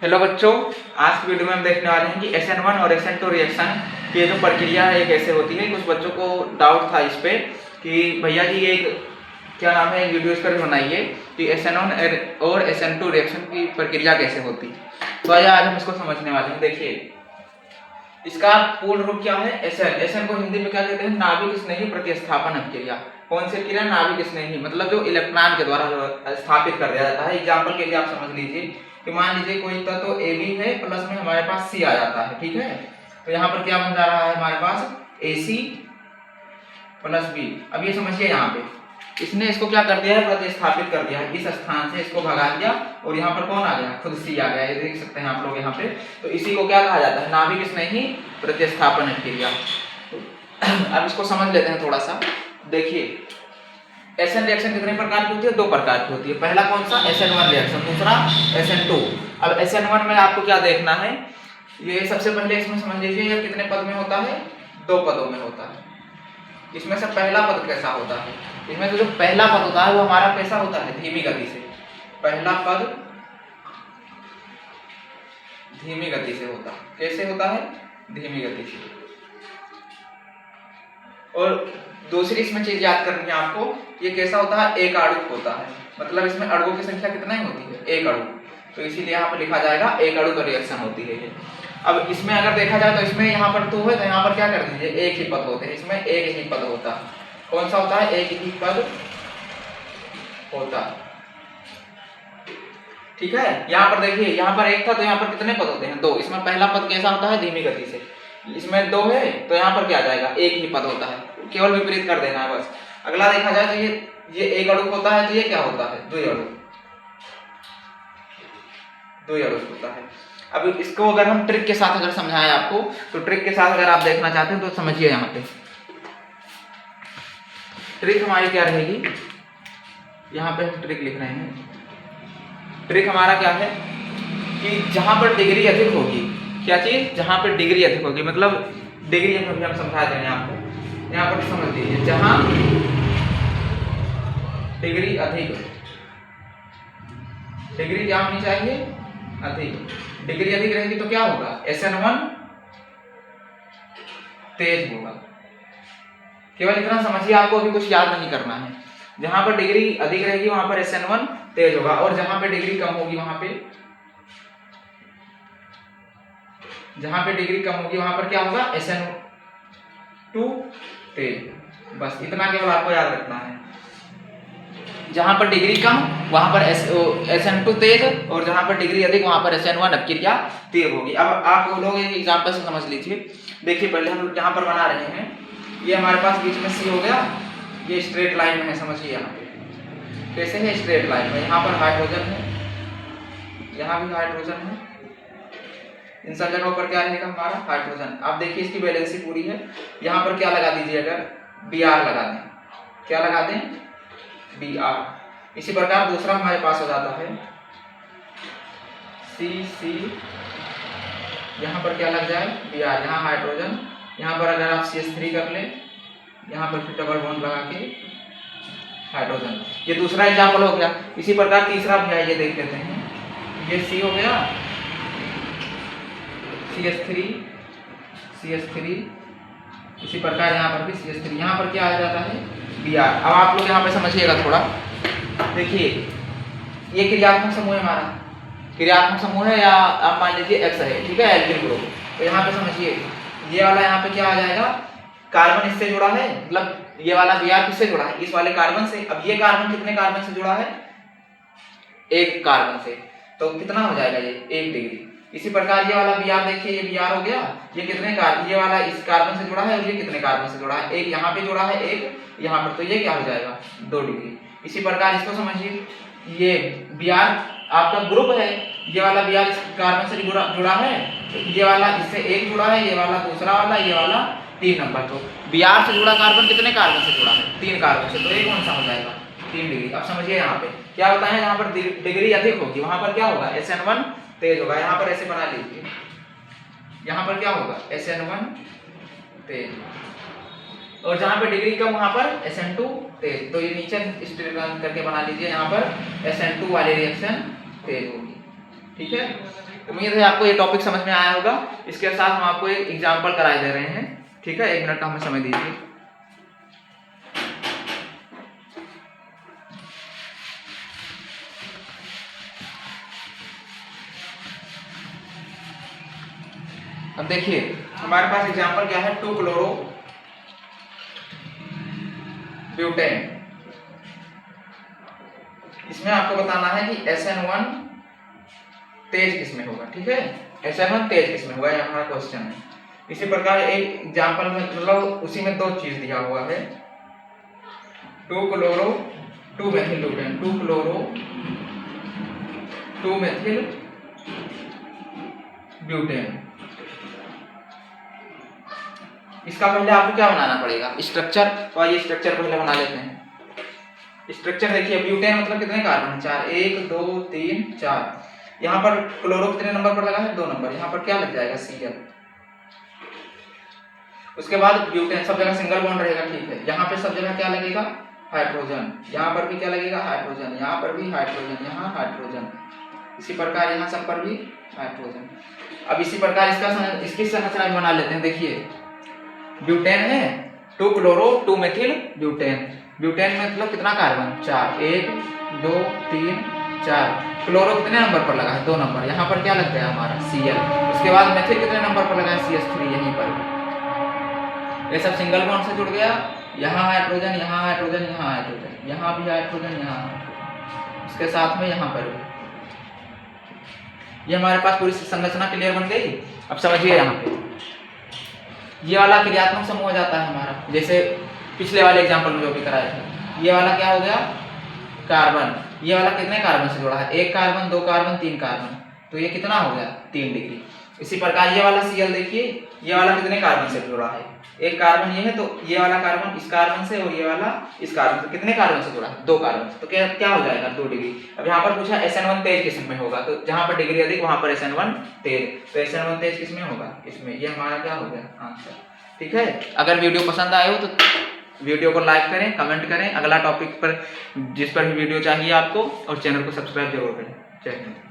Hello बच्चों, आज की वीडियो में हम देखने वाले हैं कि SN1 और SN2 रिएक्शन की ये जो प्रक्रिया है ये कैसे होती है। कुछ बच्चों को डाउट था इस पे कि भैया जी ये क्या नाम है, वीडियो इस पर बनाइए कि SN1 और SN2 रिएक्शन की प्रक्रिया कैसे होती है। तो आज हम इसको समझने वाले हैं। देखिए, इसका पूर्ण रूप क्या है? SN को हिंदी में क्या कहते हैं? नाभिक स्नेही प्रतिस्थापन अभिक्रिया। कौन सी क्रिया? नाभिक स्नेही, मतलब जो इलेक्ट्रॉन के द्वारा स्थापित कर दिया जाता है। एग्जाम्पल के लिए आप समझ लीजिए कि मान लीजिए कोई तत्व AB है, प्लस में हमारे पास C आ जाता है, ठीक है। तो यहाँ पर क्या बन जा रहा है हमारे पास? AC plus B। अब ये समझिए, यहाँ पे इसने इसको क्या कर दिया है? प्रतिस्थापित कर दिया है। इस स्थान से इसको भगा दिया और यहाँ पर कौन आ गया? खुद C आ गया। ये देख सकते हैं आप लोग यहाँ पे। तो इसी को क्या कहा जाता है? नाभिक स्नेही प्रतिस्थापन अभिक्रिया। अब इसको समझ लेते हैं थोड़ा सा। देखिए, SN रिएक्शन कितने प्रकार की होती है? दो प्रकार की होती है। पहला कौन सा? SN1 रिएक्शन, दूसरा SN2। अब SN1 में आपको क्या देखना है? ये सबसे पहले इसमें समझ लीजिए ये कितने पद में होता है? दो पदों में होता है। इसमें से पहला पद कैसा होता है? इसमें से जो पहला पद होता है वो हमारा कैसा होता है? धीमी गति से। पहला पद धीमी गति से होता है। कैसे होता है? धीमी गति से। और दूसरी इसमें चीज याद करनी है आपको, ये कैसा होता है? एक अणुक होता है। मतलब इसमें अणुओं की संख्या कितना ही होती है? एक अणु। तो इसीलिए यहाँ पर लिखा जाएगा एक अणु का रिएक्शन होती है ये। अब इसमें अगर देखा जाए तो इसमें यहाँ पर 2 है, तो यहाँ पर क्या कर दीजिए? एक ही पद होते हैं। इसमें एक ही पद होता है। कौन सा होता है? एक ही पद होता है, ठीक है। यहाँ पर देखिए, यहाँ पर एक था तो यहाँ पर कितने पद होते हैं? 2। इसमें पहला पद कैसा होता है? धीमी गति से। इसमें 2 है तो यहाँ पर क्या आ जाएगा? एक ही पद होता है। केवल विपरीत कर देना है बस। अगला देखा जाए तो ये एक अणु होता है, तो ये क्या होता है? द्विअणु होता है। अब इसको अगर हम ट्रिक के साथ अगर समझाएं आपको, तो ट्रिक के साथ अगर आप देखना चाहते हैं तो समझिए। यहाँ पे ट्रिक हमारी क्या रहेगी? यहाँ पे हम ट्रिक लिख रहे हैं। ट्रिक हमारा क्या है कि जहां पर डिग्री अधिक होगी, क्या चीज? जहां पर डिग्री अधिक होगी, मतलब डिग्री हम समझा देंगे आपको। यहाँ पर समझ लीजिए, जहां डिग्री अधिक, डिग्री क्या होनी चाहिए? अधिक। डिग्री अधिक रहेगी तो क्या होगा? SN1 तेज होगा। केवल इतना समझिए, आपको अभी कुछ याद नहीं करना है। जहां पर डिग्री अधिक रहेगी वहां पर SN1 तेज होगा, और जहां पे डिग्री कम होगी वहां पे डिग्री कम होगी वहां पर क्या होगा? SN2 तेज। बस इतना केवल आपको याद रखना है। जहां पर डिग्री कम वहां पर SN2 तेज, और जहां पर डिग्री अधिक वहां पर SN1 अभिक्रिया तेज होगी। अब आप लोग एक एग्जांपल से समझ लीजिए। देखिए, पहले हम जहां पर बना रहे हैं, ये हमारे पास बीच में C हो गया, ये स्ट्रेट लाइन में है। समझिए यहाँ पे कैसे है? स्ट्रेट लाइन में। यहाँ पर हाइड्रोजन है, यहाँ भी हाइड्रोजन है। इन सब जगहों पर क्या रहेगा? हमारा हाइड्रोजन। आप देखिए इसकी वैलेंसी पूरी है। यहाँ पर क्या लगा दीजिए? अगर Br लगा दें, क्या लगा दें? Br। इसी प्रकार दूसरा हमारे पास हो जाता है C। यहाँ पर क्या लग जाए? Br। यहाँ हाइड्रोजन, यहाँ पर अगर आप CH3 कर ले, यहाँ पर फिर डबल बॉन्ड लगा के हाइड्रोजन। ये दूसरा एग्जाम्पल हो गया। इसी प्रकार तीसरा भी है, ये देख लेते हैं। ये C हो गया, CH3। इसी प्रकार यहाँ पर भी CH3। यहाँ पर क्या आ जाता है? Br। अब आप लोग यहाँ पे समझिएगा थोड़ा। देखिए, ये क्रियात्मक समूह है हमारा। क्रियात्मक समूह है, या आप मान लीजिए X है, ठीक है, एल्किल ग्रुप। तो यहाँ पे समझिए, ये वाला यहाँ पे क्या आ जाएगा? कार्बन इससे जुड़ा है, मतलब ये वाला Br किससे जुड़ा है? इस वाले कार्बन से। अब ये कार्बन कितने कार्बन से जुड़ा है? एक कार्बन से। तो कितना हो जाएगा? ये 1 डिग्री। इसी प्रकार ये वाला Br देखिए, ये Br हो गया, ये कितने कार्बन? ये वाला इस कार्बन से जुड़ा है, और ये कितने कार्बन से जुड़ा है? एक यहाँ पे जुड़ा है, एक यहाँ पर। तो ये क्या हो जाएगा? 2 डिग्री। इसी प्रकार इसको समझिए, ये Br आपका ग्रुप है, ये वाला Br इस कार्बन से जुड़ा है, ये वाला इससे एक जुड़ा है, ये वाला दूसरा वाला, ये वाला 3 नंबर। तो Br से जुड़ा कार्बन कितने कार्बन से जुड़ा है? 3 कार्बन से। तो ये कौन सा हो जाएगा? 3 डिग्री। अब समझिए यहाँ पे क्या होता है? यहाँ पर डिग्री अधिक होगी वहां पर क्या होगा? SN1 तेज होगा। यहाँ पर ऐसे बना लीजिए, यहाँ पर क्या होगा? SN1 तेज, और जहाँ पे डिग्री कम वहां पर SN2 तेज। तो ये नीचे करके बना लीजिए, यहाँ पर SN2 वाली रिएक्शन तेज होगी, ठीक है, उम्मीद है आपको ये टॉपिक समझ में आया होगा। इसके साथ हम आपको एक एग्जाम्पल कराए दे रहे हैं, ठीक है। 1 मिनट का हमें समय दीजिए। अब देखिए हमारे पास एग्जाम्पल क्या है, 2 क्लोरो ब्यूटेन। इसमें आपको बताना है कि SN1 तेज किसमें होगा, ठीक है। SN1 तेज किसमें होगा, ये हमारा क्वेश्चन है। इसी प्रकार एक एग्जाम्पल में मतलब उसी में 2 चीज दिया हुआ है, 2 chloro 2 methyl butane, 2 chloro 2 methyl butane. इसका पहले आपको क्या बनाना पड़ेगा, स्ट्रक्चर। तो ये स्ट्रक्चर पहले बना लेते हैं। स्ट्रक्चर देखिए, ब्यूटेन मतलब कितने कार्बन, 4, 1 2 3 4। यहाँ पर क्लोरो कितने नंबर पर लगा है, 2 नंबर। यहाँ पर क्या लग जाएगा, Cl। उसके बाद ब्यूटेन सब जगह सिंगल बॉन्ड रहेगा, ठीक है। यहाँ पे सब जगह क्या लगेगा, हाइड्रोजन। यहाँ पर भी क्या लगेगा, हाइड्रोजन। यहाँ पर भी हाइड्रोजन, यहाँ हाइड्रोजन। इसी प्रकार यहाँ सब पर भी हाइड्रोजन। अब इसी प्रकार इसकी संरचना बना लेते हैं। देखिए ब्यूटेन है, 2 क्लोरो 2 मेथिल ब्यूटेन। ब्यूटेन में मतलब कितना कार्बन, 4, 1 2 3 4। क्लोरो कितने नंबर पर लगा है, 2 नंबर। यहाँ पर क्या लग गया हमारा, Cl। उसके बाद मेथिल कितने नंबर पर लगा है, CH3 यहीं पर। ये सब सिंगल बॉन्ड से जुड़ गया। यहाँ हाइड्रोजन, यहाँ हाइड्रोजन, यहाँ हाइड्रोजन, यहाँ भी हाइड्रोजन, यहाँ हाइड्रोजन। उसके साथ में यहाँ पर भी। ये हमारे पास पूरी संरचना क्लियर बन गई। अब समझिए, यहाँ पे ये वाला क्रियात्मक समूह हो जाता है हमारा, जैसे पिछले वाले एग्जांपल में जो भी कराया था। ये वाला क्या हो गया, कार्बन। ये वाला कितने कार्बन से जुड़ा है, 1 कार्बन 2 कार्बन 3 कार्बन। तो ये कितना हो गया, 3 डिग्री। इसी प्रकार ये वाला Cl देखिए, ये वाला कितने कार्बन से जुड़ा है, 1 कार्बन ये है, तो ये वाला कार्बन इस कार्बन से और ये वाला इस कार्बन से। कितने कार्बन से जुड़ा है, 2 कार्बन। तो क्या हो जाएगा, 2 डिग्री। अब यहाँ पर पूछा SN1 तेज किस में होगा, तो जहाँ पर डिग्री अधिक वहां पर SN1 तेज। तो SN1 तेज किस में होगा, इसमें। ये हमारा क्या हो गया आंसर, ठीक है। अगर वीडियो पसंद आए हो तो वीडियो को लाइक करें, कमेंट करें। अगला टॉपिक पर जिस पर भी वीडियो चाहिए आपको, और चैनल को सब्सक्राइब जरूर करें। जय हिंद।